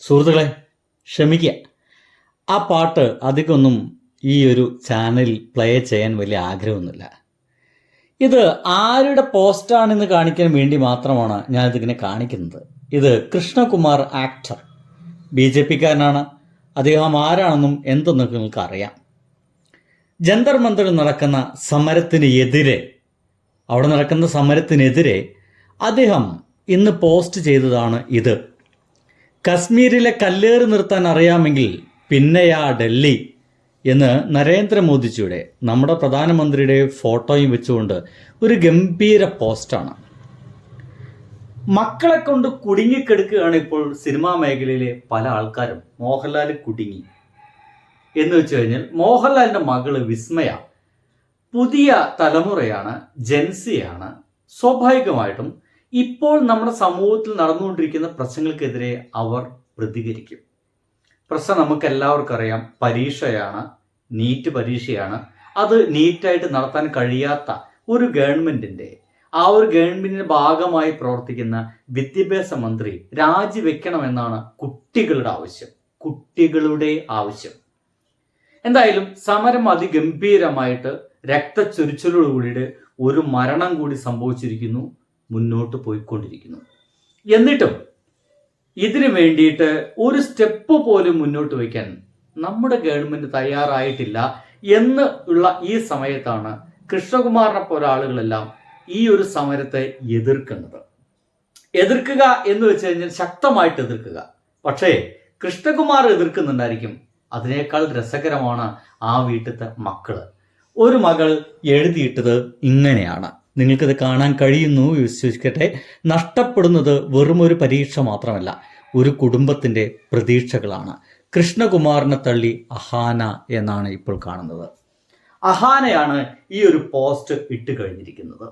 സുഹൃത്തുക്കളെ, ക്ഷമിക്കുക, ആ പാട്ട് അധികമൊന്നും ഈ ഒരു ചാനലിൽ പ്ലേ ചെയ്യാൻ വലിയ ആഗ്രഹമൊന്നുമില്ല. ഇത് ആരുടെ പോസ്റ്റാണെന്ന് കാണിക്കാൻ വേണ്ടി മാത്രമാണ് ഞാനിതിങ്ങനെ കാണിക്കുന്നത്. ഇത് കൃഷ്ണകുമാർ ആക്ടർ, BJP-കാരനാണ്. അദ്ദേഹം ആരാണെന്നും എന്തെന്നൊക്കെ നിങ്ങൾക്ക് അറിയാം. ജന്തർ മന്ദിറിൽ നടക്കുന്ന സമരത്തിനെതിരെ അദ്ദേഹം ഇന്ന് പോസ്റ്റ് ചെയ്തതാണ് ഇത്. കശ്മീരിലെ കല്ലേറ് നിർത്താൻ അറിയാമെങ്കിൽ പിന്നെയാ ഡൽഹി എന്ന് നരേന്ദ്രമോദിജിയുടെ, നമ്മുടെ പ്രധാനമന്ത്രിയുടെ ഫോട്ടോയും വെച്ചുകൊണ്ട് ഒരു ഗംഭീര പോസ്റ്റാണ്. മക്കളെ കൊണ്ട് കുടുങ്ങിക്കെടുക്കുകയാണ് ഇപ്പോൾ സിനിമാ മേഖലയിലെ പല ആൾക്കാരും. മോഹൻലാൽ കുടുങ്ങി എന്ന് വെച്ച് കഴിഞ്ഞാൽ മോഹൻലാലിൻ്റെ മകള് വിസ്മയ പുതിയ തലമുറയാണ്, ജെൻസിയാണ്. സ്വാഭാവികമായിട്ടും ഇപ്പോൾ നമ്മുടെ സമൂഹത്തിൽ നടന്നുകൊണ്ടിരിക്കുന്ന പ്രശ്നങ്ങൾക്കെതിരെ അവർ പ്രതികരിക്കും. പ്രശ്നം നമുക്ക് എല്ലാവർക്കും അറിയാം, പരീക്ഷയാണ്, നീറ്റ് പരീക്ഷയാണ്. അത് നീറ്റായിട്ട് നടത്താൻ കഴിയാത്ത ഒരു ഗവൺമെൻറ്റിൻ്റെ, ആ ഒരു ഗവൺമെൻറ്റിൻ്റെ ഭാഗമായി പ്രവർത്തിക്കുന്ന വിദ്യാഭ്യാസ മന്ത്രി രാജിവെക്കണമെന്നാണ് കുട്ടികളുടെ ആവശ്യം. എന്തായാലും സമരം അതിഗംഭീരമായിട്ട് രക്തച്ചൊരിച്ചിലോടുകൂടിയിട്ട് ഒരു മരണം കൂടി സംഭവിച്ചിരിക്കുന്നു, മുന്നോട്ട് പോയിക്കൊണ്ടിരിക്കുന്നു. എന്നിട്ടും ഇതിനു വേണ്ടിയിട്ട് ഒരു സ്റ്റെപ്പ് പോലും മുന്നോട്ട് വയ്ക്കാൻ നമ്മുടെ ഗവൺമെൻറ് തയ്യാറായിട്ടില്ല എന്ന് ഉള്ള ഈ സമയത്താണ് കൃഷ്ണകുമാറിനെ പോലെ ആളുകളെല്ലാം ഈ ഒരു സമരത്തെ എതിർക്കുക എന്ന് വെച്ച് കഴിഞ്ഞാൽ ശക്തമായിട്ട് എതിർക്കുക. പക്ഷേ കൃഷ്ണകുമാർ എതിർക്കുന്നുണ്ടായിരിക്കും. അതിനേക്കാൾ രസകരമാണ് ആ വീട്ടിലത്തെ മക്കള്. ഒരു മകൾ എഴുതിയിട്ടത് ഇങ്ങനെയാണ്, നിങ്ങൾക്കിത് കാണാൻ കഴിയുന്നു വിശ്വസിക്കട്ടെ. നഷ്ടപ്പെടുന്നത് വെറും ഒരു പരീക്ഷ മാത്രമല്ല, ഒരു കുടുംബത്തിൻ്റെ പ്രതീക്ഷകളാണ്. കൃഷ്ണകുമാറിനെ തള്ളി അഹാന എന്നാണ് ഇപ്പോൾ കാണുന്നത്. അഹാനയാണ് ഈ ഒരു പോസ്റ്റ് ഇട്ട് കഴിഞ്ഞിരിക്കുന്നത്.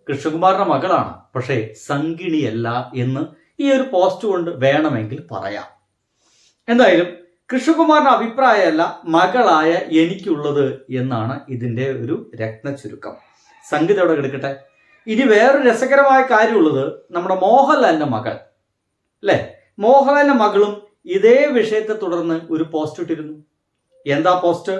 കൃഷ്ണകുമാറിന്റെ മകളാണ്, പക്ഷേ സംഗിണിയല്ല എന്ന് ഈ ഒരു പോസ്റ്റ് കൊണ്ട് വേണമെങ്കിൽ പറയാം. എന്തായാലും കൃഷ്ണകുമാറിന്റെ അഭിപ്രായമല്ല മകളായ എനിക്കുള്ളത് എന്നാണ് ഇതിൻ്റെ ഒരു ചുരുക്കം. സംഗീതം അവിടെ കിടക്കട്ടെ. ഇനി വേറൊരു രസകരമായ കാര്യമുള്ളത്, നമ്മുടെ മോഹൻലാലിന്റെ മകൾ അല്ലേ, മോഹൻലാലിന്റെ മകളും ഇതേ വിഷയത്തെ തുടർന്ന് ഒരു പോസ്റ്റ് ഇട്ടിരുന്നു. എന്താ പോസ്റ്റ്?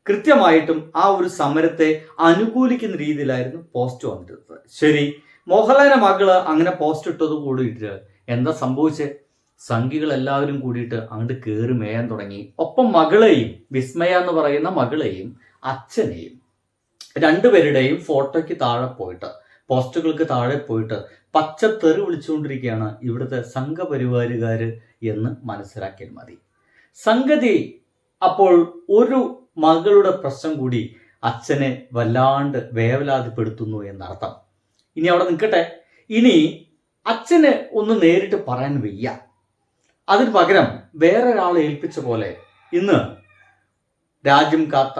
കൃത്യമായിട്ടും ആ ഒരു സമരത്തെ അനുകൂലിക്കുന്ന രീതിയിലായിരുന്നു പോസ്റ്റ് വന്നിരുന്നത്. ശരി, മോഹൻലാലിന്റെ മകള് അങ്ങനെ പോസ്റ്റ് ഇട്ടത് കൂടിയിട്ട് എന്താ സംഭവിച്ചത്? സംഘികൾ എല്ലാവരും കൂടിയിട്ട് അങ്ങോട്ട് കയറി മേയാൻ തുടങ്ങി. ഒപ്പം മകളെയും, വിസ്മയ എന്ന് പറയുന്ന മകളെയും അച്ഛനെയും, രണ്ടുപേരുടെയും ഫോട്ടോയ്ക്ക് താഴെ പോയിട്ട്, പോസ്റ്റുകൾക്ക് താഴെ പോയിട്ട് പച്ചത്തെറി വിളിച്ചുകൊണ്ടിരിക്കുകയാണ് ഇവിടുത്തെ സംഘപരിവാരുകാര് എന്ന് മനസ്സിലാക്കിയാൽ മതി. സംഗതി അപ്പോൾ ഒരു മകളുടെ പ്രശ്നം കൂടി അച്ഛനെ വല്ലാണ്ട് വേവലാതിപ്പെടുത്തുന്നു എന്നർത്ഥം. ഇനി അവിടെ നിൽക്കട്ടെ. ഇനി അച്ഛന് ഒന്ന് നേരിട്ട് പറയാൻ വയ്യ, അതിന് പകരം വേറൊരാളെ ഏൽപ്പിച്ച പോലെ ഇന്ന് രാജ്യം കാത്ത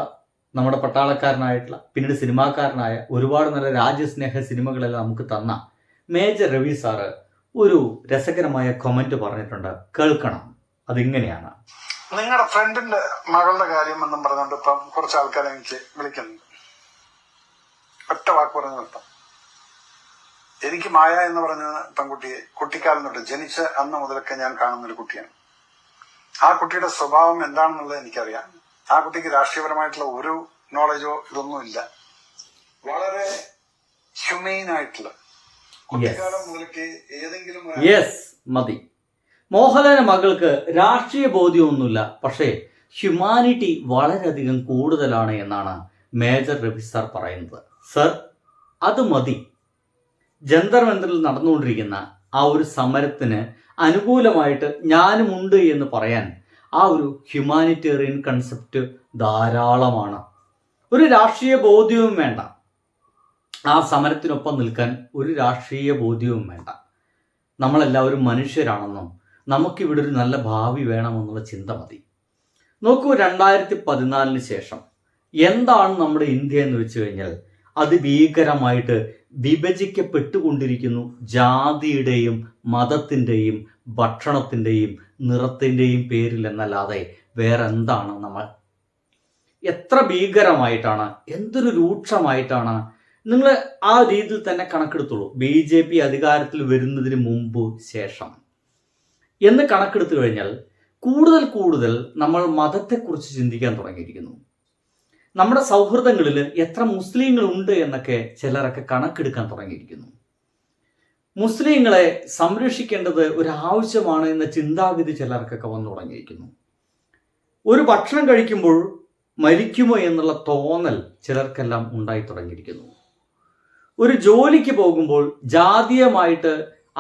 നമ്മുടെ പട്ടാളക്കാരനായിട്ടുള്ള, പിന്നീട് സിനിമാക്കാരനായ, ഒരുപാട് നല്ല രാജ്യസ്നേഹ സിനിമകളെല്ലാം നമുക്ക് തന്ന മേജർ രവി സാറ് ഒരു രസകരമായ കമന്റ് പറഞ്ഞിട്ടുണ്ട്. കേൾക്കണം. അതിങ്ങനെയാണ്: നിങ്ങളുടെ ഫ്രണ്ടിന്റെ മകളുടെ കാര്യം എന്നും പറഞ്ഞുകൊണ്ട് ഇപ്പം കുറച്ച് ആൾക്കാരെ എനിക്ക് വിളിക്കുന്നുണ്ട്. ഒറ്റ വാക്ക് പറഞ്ഞു നിർത്താം. എനിക്ക് മായ എന്ന് പറഞ്ഞ പെൺകുട്ടിയെ കുട്ടിക്കാലം തൊട്ട്, ജനിച്ച അന്ന് മുതലൊക്കെ ഞാൻ കാണുന്നൊരു കുട്ടിയാണ്. ആ കുട്ടിയുടെ സ്വഭാവം എന്താണെന്നുള്ളത് എനിക്കറിയാം. ആ കുട്ടിക്ക് രാഷ്ട്രീയപരമായിട്ടുള്ള ഒരു നോളജോ ഇതൊന്നുമില്ല. വളരെ ഹ്യൂമെയിൻ ആയിട്ടുള്ള കുട്ടിക്കാലം മുതലൊക്കെ ഏതെങ്കിലും മതി. മോഹൻലാലിന്റെ മകൾക്ക് രാഷ്ട്രീയ ബോധ്യമൊന്നുമില്ല, പക്ഷേ ഹ്യൂമാനിറ്റി വളരെയധികം കൂടുതലാണ് എന്നാണ് മേജർ രവി സാർ പറയുന്നത്. സർ, അത് മതി. ജന്തർ മന്ദിറിൽ നടന്നുകൊണ്ടിരിക്കുന്ന ആ ഒരു സമരത്തിന് അനുകൂലമായിട്ട് ഞാനുമുണ്ട് എന്ന് പറയാൻ ആ ഒരു ഹ്യൂമാനിറ്റേറിയൻ കൺസെപ്റ്റ് ധാരാളമാണ്. ഒരു രാഷ്ട്രീയ ബോധ്യവും വേണ്ട, ആ സമരത്തിനൊപ്പം നിൽക്കാൻ ഒരു രാഷ്ട്രീയ ബോധ്യവും വേണ്ട. നമ്മളെല്ലാവരും മനുഷ്യരാണെന്നും നമുക്കിവിടെ ഒരു നല്ല ഭാവി വേണമെന്നുള്ള ചിന്ത മതി. നോക്കൂ, 2014 ശേഷം എന്താണ് നമ്മുടെ ഇന്ത്യ എന്ന് വെച്ച് കഴിഞ്ഞാൽ അതിഭീകരമായിട്ട് വിഭജിക്കപ്പെട്ടുകൊണ്ടിരിക്കുന്നു. ജാതിയുടെയും മതത്തിൻ്റെയും ഭക്ഷണത്തിൻ്റെയും നിറത്തിൻ്റെയും പേരിൽ എന്നല്ലാതെ വേറെ എന്താണ് നമ്മൾ? എത്ര ഭീകരമായിട്ടാണ്, എന്തൊരു രൂക്ഷമായിട്ടാണ് നിങ്ങൾ ആ രീതിയിൽ തന്നെ കണക്കെടുത്തോളൂ. BJP അധികാരത്തിൽ വരുന്നതിന് മുമ്പ് ശേഷം എന്ന് കണക്കെടുത്തു കഴിഞ്ഞാൽ കൂടുതൽ നമ്മൾ മതത്തെക്കുറിച്ച് ചിന്തിക്കാൻ തുടങ്ങിയിരിക്കുന്നു. നമ്മുടെ സൗഹൃദങ്ങളിൽ എത്ര മുസ്ലിങ്ങൾ ഉണ്ട് എന്നൊക്കെ ചിലരൊക്കെ കണക്കെടുക്കാൻ തുടങ്ങിയിരിക്കുന്നു. മുസ്ലിങ്ങളെ സംരക്ഷിക്കേണ്ടത് ഒരു ആവശ്യമാണ് എന്ന ചിന്താഗതി ചിലർക്കൊക്കെ വന്നു തുടങ്ങിയിരിക്കുന്നു. ഒരു ഭക്ഷണം കഴിക്കുമ്പോൾ മരിക്കുമോ എന്നുള്ള തോന്നൽ ചിലർക്കെല്ലാം ഉണ്ടായി തുടങ്ങിയിരിക്കുന്നു. ഒരു ജോലിക്ക് പോകുമ്പോൾ ജാതീയമായിട്ട്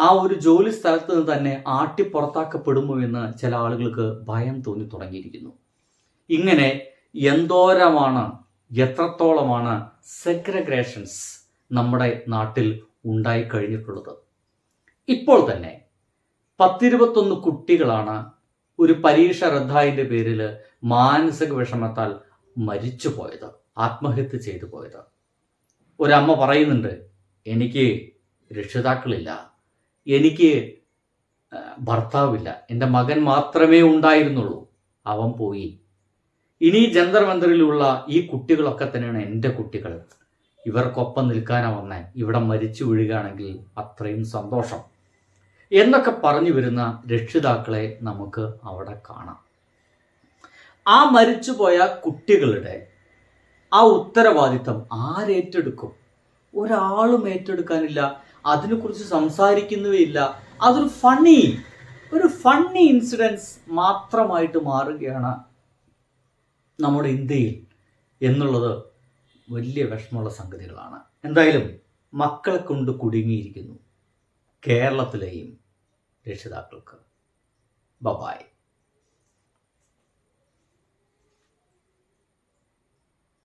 ആ ഒരു ജോലി സ്ഥലത്ത് നിന്ന് തന്നെ ആട്ടിപ്പുറത്താക്കപ്പെടുമോ എന്ന് ചില ആളുകൾക്ക് ഭയം തോന്നി തുടങ്ങിയിരിക്കുന്നു. ഇങ്ങനെ എന്തോരമാണ്, എത്രത്തോളമാണ് സെഗ്രിഗേഷൻസ് നമ്മുടെ നാട്ടിൽ ഉണ്ടായി കഴിഞ്ഞിട്ടുള്ളത്. ഇപ്പോൾ തന്നെ 10-21 കുട്ടികളാണ് ഒരു പരീക്ഷ റദ്ദായതിൻ്റെ പേരിൽ മാനസിക വിഷമത്താൽ മരിച്ചു പോയത്, ആത്മഹത്യ ചെയ്തു പോയത്. ഒരമ്മ പറയുന്നുണ്ട്, എനിക്ക് രക്ഷിതാക്കളില്ല, എനിക്ക് ഭർത്താവില്ല, എൻ്റെ മകൻ മാത്രമേ ഉണ്ടായിരുന്നുള്ളൂ, അവൻ പോയി. ഇനി ജന്തർ മന്ദറിലുള്ള ഈ കുട്ടികളൊക്കെ തന്നെയാണ് എൻ്റെ കുട്ടികൾ, ഇവർക്കൊപ്പം നിൽക്കാനാണ് വന്നേ, ഇവിടെ മരിച്ചു വീഴുകയാണെങ്കിൽ അത്രയും സന്തോഷം എന്നൊക്കെ പറഞ്ഞു വരുന്ന രക്ഷിതാക്കളെ നമുക്ക് അവിടെ കാണാം. ആ മരിച്ചുപോയ കുട്ടികളുടെ ആ ഉത്തരവാദിത്തം ആരേറ്റെടുക്കും? ഒരാളും ഏറ്റെടുക്കാനില്ല, അതിനെക്കുറിച്ച് സംസാരിക്കുന്നുമില്ല. അതൊരു ഫണ്ണി ഇൻസിഡൻസ് മാത്രമായിട്ട് മാറുകയാണ് നമ്മുടെ ഇന്ത്യയിൽ എന്നുള്ളത് വലിയ വിഷമമുള്ള സംഗതികളാണ്. എന്തായാലും മക്കളെ കൊണ്ട് കുടുങ്ങിയിരിക്കുന്നു കേരളത്തിലെയും രക്ഷിതാക്കൾക്ക്. ബൈ.